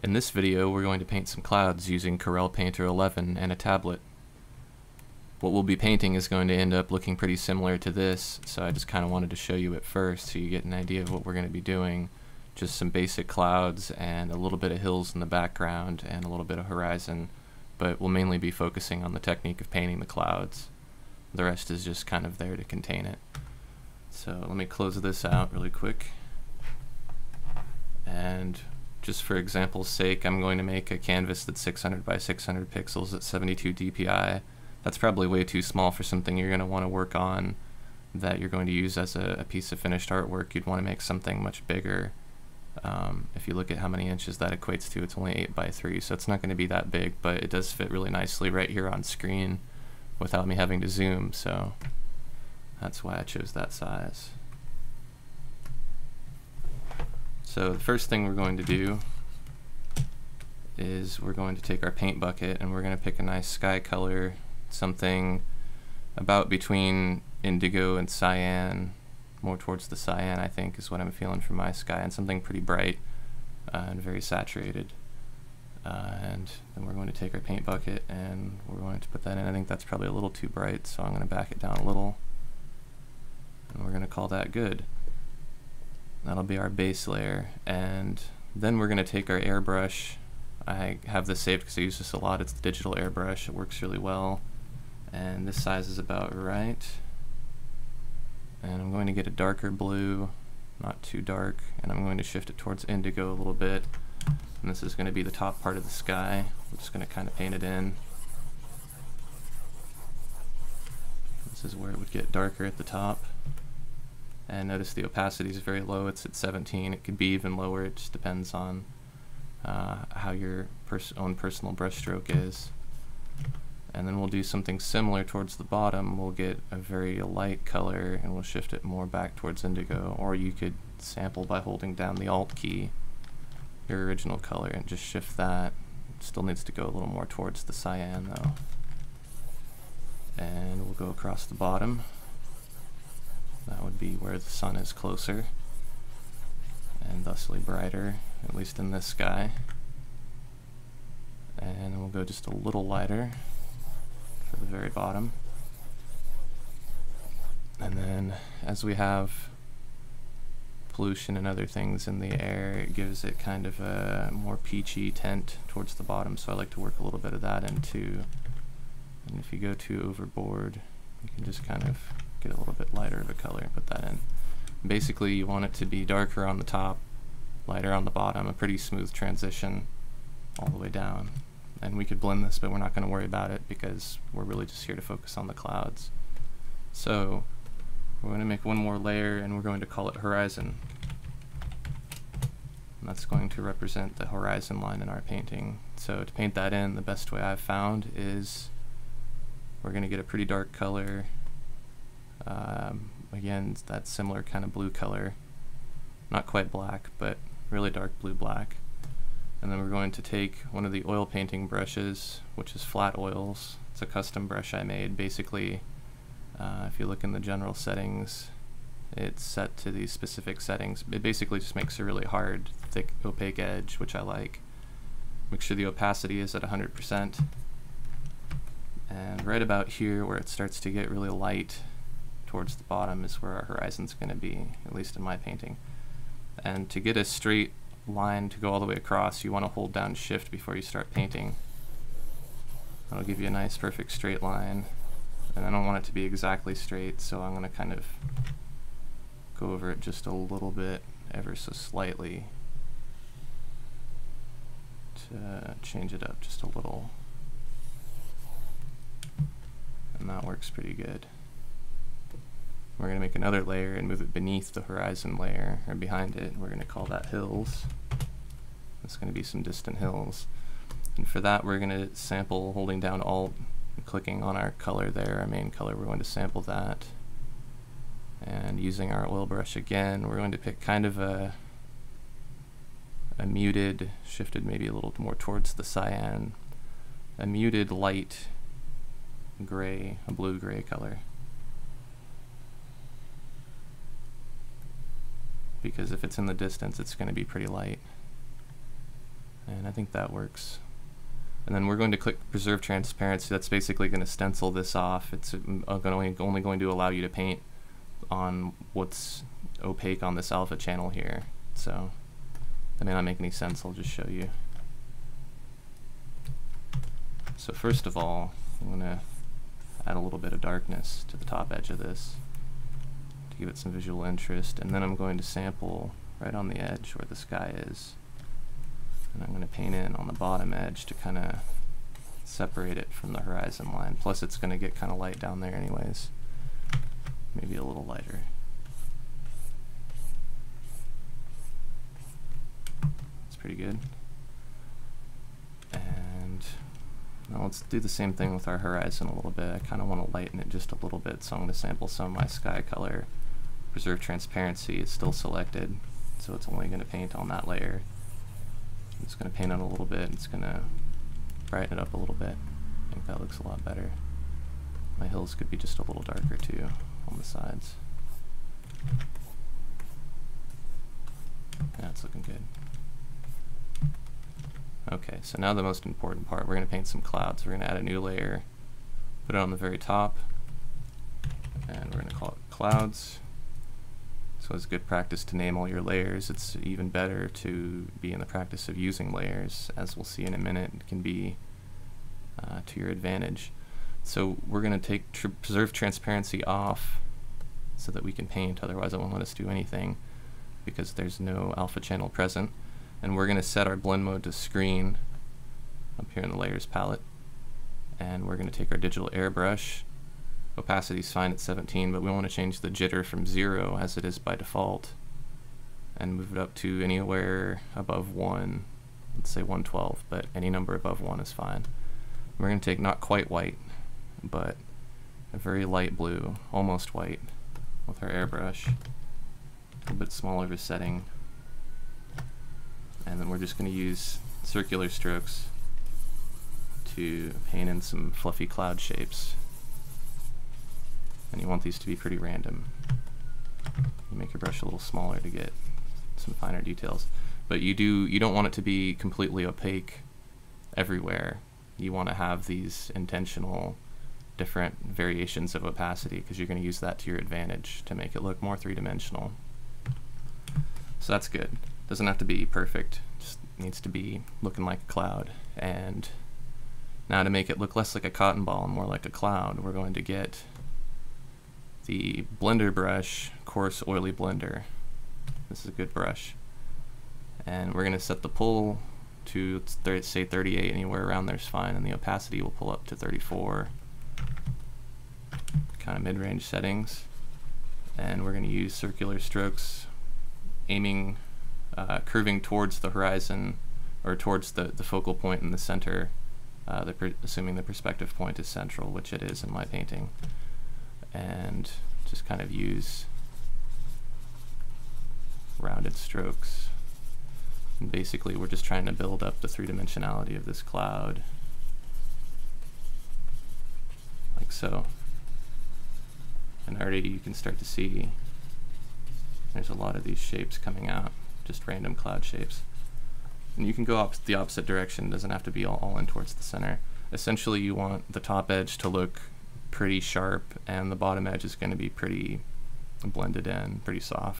In this video, we're going to paint some clouds using Corel Painter 11 and a tablet. What we'll be painting is going to end up looking pretty similar to this, so I just kind of wanted to show you it first so you get an idea of what we're going to be doing. Just some basic clouds and a little bit of hills in the background and a little bit of horizon, but we'll mainly be focusing on the technique of painting the clouds. The rest is just kind of there to contain it. So let me close this out really quick. And just for example's sake, I'm going to make a canvas that's 600 by 600 pixels at 72 dpi. That's probably way too small for something you're going to want to work on that you're going to use as a piece of finished artwork. You'd want to make something much bigger. If you look at how many inches that equates to, it's only 8 by 3, so it's not going to be that big, but it does fit really nicely right here on screen without me having to zoom, so that's why I chose that size. So the first thing we're going to do is we're going to take our paint bucket and we're going to pick a nice sky color, something about between indigo and cyan, more towards the cyan I think is what I'm feeling for my sky, and something pretty bright and very saturated. And then we're going to take our paint bucket and we're going to put that in. I think that's probably a little too bright, so I'm going to back it down a little, and we're going to call that good. That'll be our base layer, and then we're going to take our airbrush. I have this saved because I use this a lot. It's the digital airbrush. It works really well, and this size is about right. And I'm going to get a darker blue, not too dark, and I'm going to shift it towards indigo a little bit. And this is going to be the top part of the sky. I'm just going to kind of paint it in. This is where it would get darker at the top. And notice the opacity is very low. It's at 17. It could be even lower. It just depends on how your own personal brushstroke is. And then we'll do something similar towards the bottom. We'll get a very light color and we'll shift it more back towards indigo. Or you could sample by holding down the Alt key, your original color, and just shift that. It still needs to go a little more towards the cyan though. And we'll go across the bottom. That would be where the sun is closer and thusly brighter, at least in this sky. And we'll go just a little lighter for the very bottom. And then as we have pollution and other things in the air, it gives it kind of a more peachy tint towards the bottom, so I like to work a little bit of that in too. And if you go too overboard, you can just kind of get a little bit lighter of a color and put that in. Basically you want it to be darker on the top, lighter on the bottom, a pretty smooth transition all the way down. And we could blend this, but we're not going to worry about it because we're really just here to focus on the clouds. So we're going to make one more layer and we're going to call it horizon. And that's going to represent the horizon line in our painting. So to paint that in, the best way I've found is we're going to get a pretty dark color. Again, that similar kind of blue color, not quite black, but really dark blue-black. And then we're going to take one of the oil painting brushes, which is Flat Oils. It's a custom brush I made. Basically, if you look in the general settings, it's set to these specific settings. It basically just makes a really hard, thick, opaque edge, which I like. Make sure the opacity is at 100%. And right about here, where it starts to get really light, towards the bottom is where our horizon's going to be, at least in my painting. And to get a straight line to go all the way across, you want to hold down Shift before you start painting. That'll give you a nice perfect straight line. And I don't want it to be exactly straight, so I'm going to kind of go over it just a little bit, ever so slightly, to change it up just a little. And that works pretty good. We're going to make another layer and move it beneath the horizon layer, or behind it. We're going to call that hills. It's going to be some distant hills. And for that we're going to sample holding down Alt and clicking on our color there, our main color. We're going to sample that. And using our oil brush again, we're going to pick kind of a muted, shifted maybe a little more towards the cyan, a muted light gray, a blue-gray color. Because if it's in the distance, it's going to be pretty light. And I think that works. And then we're going to click Preserve Transparency. That's basically going to stencil this off. It's only going to allow you to paint on what's opaque on this alpha channel here. So that may not make any sense. I'll just show you. So first of all, I'm going to add a little bit of darkness to the top edge of this to give it some visual interest. And then I'm going to sample right on the edge where the sky is. And I'm going to paint in on the bottom edge to kind of separate it from the horizon line. Plus it's going to get kind of light down there anyways. Maybe a little lighter. That's pretty good. And now let's do the same thing with our horizon a little bit. I kind of want to lighten it just a little bit, so I'm going to sample some of my sky color. Preserve Transparency is still selected, so it's only going to paint on that layer. It's going to paint it a little bit. It's going to brighten it up a little bit. I think that looks a lot better. My hills could be just a little darker too on the sides. Yeah, it's looking good. Okay, so now the most important part. We're going to paint some clouds. We're going to add a new layer, put it on the very top, and we're going to call it Clouds. So it's good practice to name all your layers. It's even better to be in the practice of using layers. As we'll see in a minute, it can be to your advantage. So we're going to take Preserve Transparency off so that we can paint, otherwise it won't let us do anything because there's no alpha channel present. And we're going to set our blend mode to Screen up here in the Layers palette. And we're going to take our digital airbrush. Opacity is fine at 17, but we want to change the jitter from 0 as it is by default and move it up to anywhere above 1. Let's say 112, but any number above 1 is fine. We're going to take not quite white, but a very light blue, almost white, with our airbrush. A little bit smaller of a setting. And then we're just going to use circular strokes to paint in some fluffy cloud shapes. And you want these to be pretty random. You make your brush a little smaller to get some finer details. But you don't want it to be completely opaque everywhere. You want to have these intentional different variations of opacity because you're going to use that to your advantage to make it look more three-dimensional. So that's good. Doesn't have to be perfect, just needs to be looking like a cloud. And now to make it look less like a cotton ball and more like a cloud, we're going to get the blender brush, coarse oily blender. This is a good brush. And we're going to set the pull to say 38, anywhere around there's fine, and the opacity will pull up to 34. Kind of mid-range settings. And we're going to use circular strokes, aiming, curving towards the horizon, or towards the focal point in the center, assuming the perspective point is central, which it is in my painting. And just kind of use rounded strokes. And basically we're just trying to build up the three-dimensionality of this cloud, like so. And already you can start to see there's a lot of these shapes coming out, just random cloud shapes. And you can go the opposite direction, it doesn't have to be all in towards the center. Essentially you want the top edge to look pretty sharp and the bottom edge is going to be pretty blended in, pretty soft.